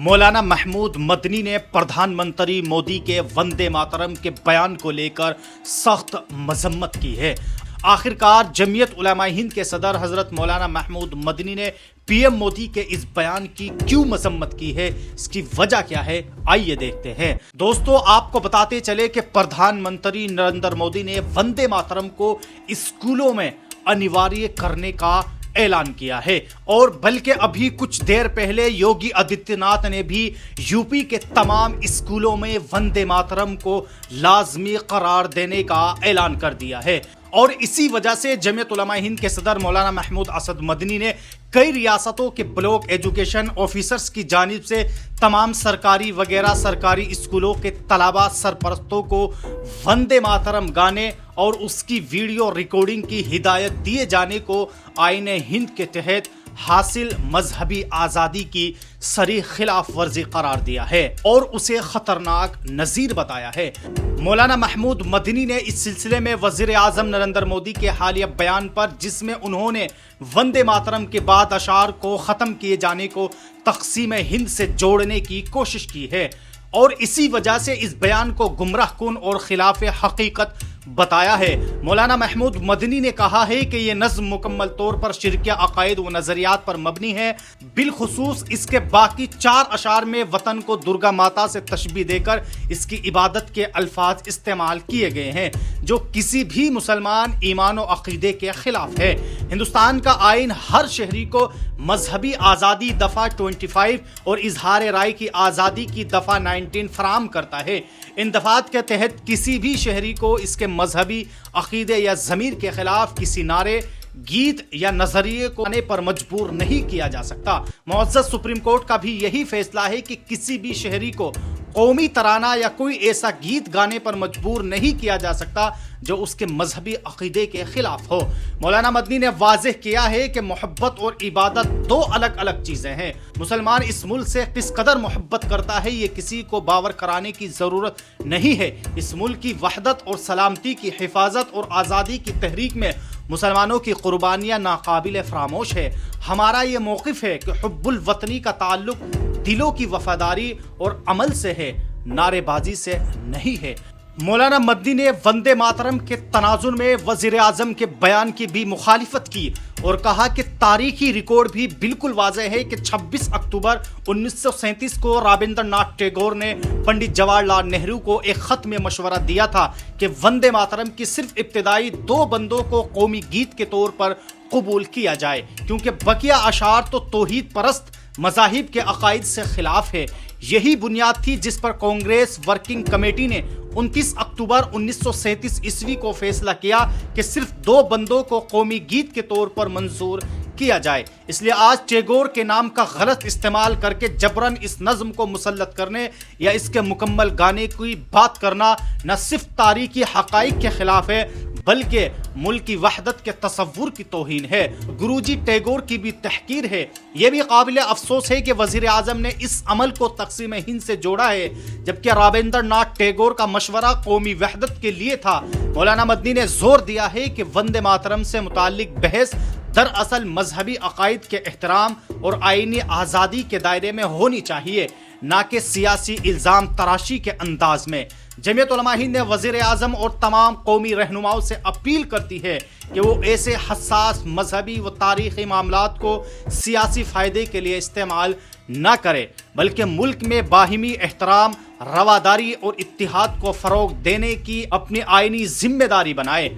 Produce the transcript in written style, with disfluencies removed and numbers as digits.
مولانا محمود مدنی نے پردھان منتری مودی کے وندے ماترم کے بیان کو لے کر سخت مذمت کی ہے۔ آخرکار جمعیت علماء ہند کے صدر حضرت مولانا محمود مدنی نے پی ایم مودی کے اس بیان کی کیوں مذمت کی ہے، اس کی وجہ کیا ہے، آئیے دیکھتے ہیں۔ دوستو، آپ کو بتاتے چلے کہ پردھان منتری نریندر مودی نے وندے ماترم کو اسکولوں میں انیواریہ کرنے کا اعلان کیا ہے، اور بلکہ ابھی کچھ دیر پہلے یوگی آدتیہ ناتھ نے بھی یو پی کے تمام اسکولوں میں وندے ماترم کو لازمی قرار دینے کا اعلان کر دیا ہے۔ اور اسی وجہ سے جمعیت علماء ہند کے صدر مولانا محمود اسد مدنی نے کئی ریاستوں کے بلاک ایجوکیشن آفیسرز کی جانب سے تمام سرکاری اسکولوں کے طلباء سرپرستوں کو وندے ماترم گانے اور اس کی ویڈیو ریکارڈنگ کی ہدایت دیے جانے کو آئین ہند کے تحت حاصل مذہبی آزادی کی صریح خلاف ورزی قرار دیا ہے اور اسے خطرناک نذیر بتایا ہے۔ مولانا محمود مدنی نے اس سلسلے میں وزیر اعظم نریندر مودی کے حالیہ بیان پر، جس میں انہوں نے وندے ماترم کے بعد اشعار کو ختم کیے جانے کو تقسیم ہند سے جوڑنے کی کوشش کی ہے، اور اسی وجہ سے اس بیان کو گمراہ کن اور خلاف حقیقت بتایا ہے۔ مولانا محمود مدنی نے کہا ہے کہ یہ نظم مکمل طور پر شرکیہ عقائد و نظریات پر مبنی ہے، بالخصوص اس کے باقی 4 اشعار میں وطن کو درگا ماتا سے تشبیہ دے کر اس کی عبادت کے الفاظ استعمال کیے گئے ہیں، جو کسی بھی مسلمان ایمان و عقیدے کے خلاف ہے۔ ہندوستان کا آئین ہر شہری کو مذہبی آزادی دفعہ 25 اور اظہار رائے کی آزادی کی دفعہ 19 فراہم کرتا ہے۔ ان دفعات کے تحت کسی بھی شہری کو اس کے مذہبی عقیدے یا ضمیر کے خلاف کسی نعرے، گیت یا نظریے کو گانے پر مجبور نہیں کیا جا سکتا۔ معزز سپریم کورٹ کا بھی یہی فیصلہ ہے کہ کسی بھی شہری کو قومی ترانہ یا کوئی ایسا گیت گانے پر مجبور نہیں کیا جا سکتا جو اس کے مذہبی عقیدے کے خلاف ہو۔ مولانا مدنی نے واضح کیا ہے کہ محبت اور عبادت 2 الگ الگ چیزیں ہیں۔ مسلمان اس ملک سے کس قدر محبت کرتا ہے یہ کسی کو باور کرانے کی ضرورت نہیں ہے۔ اس ملک کی وحدت اور سلامتی کی حفاظت اور آزادی کی تحریک میں مسلمانوں کی قربانیاں ناقابل فراموش ہے۔ ہمارا یہ موقف ہے کہ حب الوطنی کا تعلق دلوں کی وفاداری اور عمل سے ہے، نعرے بازی سے نہیں ہے۔ مولانا مدنی نے وندے ماترم کے تناظر میں وزیر اعظم کے بیان کی بھی مخالفت کی اور کہا کہ تاریخی ریکارڈ بھی بالکل واضح ہے کہ 26 اکتوبر 1937 کو رابندر ناتھ ٹیگور نے پنڈت جواہر لال نہرو کو ایک خط میں مشورہ دیا تھا کہ وندے ماترم کی صرف ابتدائی 2 بندوں کو قومی گیت کے طور پر قبول کیا جائے، کیونکہ بقیہ اشعار تو توحید پرست مذاہب کے عقائد سے خلاف ہے۔ یہی بنیاد تھی جس پر کانگریس ورکنگ کمیٹی نے 29 اکتوبر 1937 عیسوی کو فیصلہ کیا کہ صرف 2 بندوں کو قومی گیت کے طور پر منظور کیا جائے۔ اس لیے آج ٹیگور کے نام کا غلط استعمال کر کے جبراً اس نظم کو مسلط کرنے یا اس کے مکمل گانے کی بات کرنا نہ صرف تاریخی حقائق کے خلاف ہے بلکہ ملک کی وحدت کے تصور کی توہین ہے، گروجی ٹیگور کی بھی تحقیر ہے۔ یہ بھی قابل افسوس ہے کہ وزیر اعظم نے اس عمل کو تقسیم ہند سے جوڑا ہے، جبکہ رابندر ناتھ ٹیگور کا مشورہ قومی وحدت کے لیے تھا۔ مولانا مدنی نے زور دیا ہے کہ وندے ماترم سے متعلق بحث دراصل مذہبی عقائد کے احترام اور آئینی آزادی کے دائرے میں ہونی چاہیے، نہ کہ سیاسی الزام تراشی کے انداز میں۔ جمعیت علماء ہند نے وزیر اعظم اور تمام قومی رہنماؤں سے اپیل کرتی ہے کہ وہ ایسے حساس مذہبی و تاریخی معاملات کو سیاسی فائدے کے لیے استعمال نہ کرے، بلکہ ملک میں باہمی احترام، رواداری اور اتحاد کو فروغ دینے کی اپنی آئینی ذمہ داری بنائے۔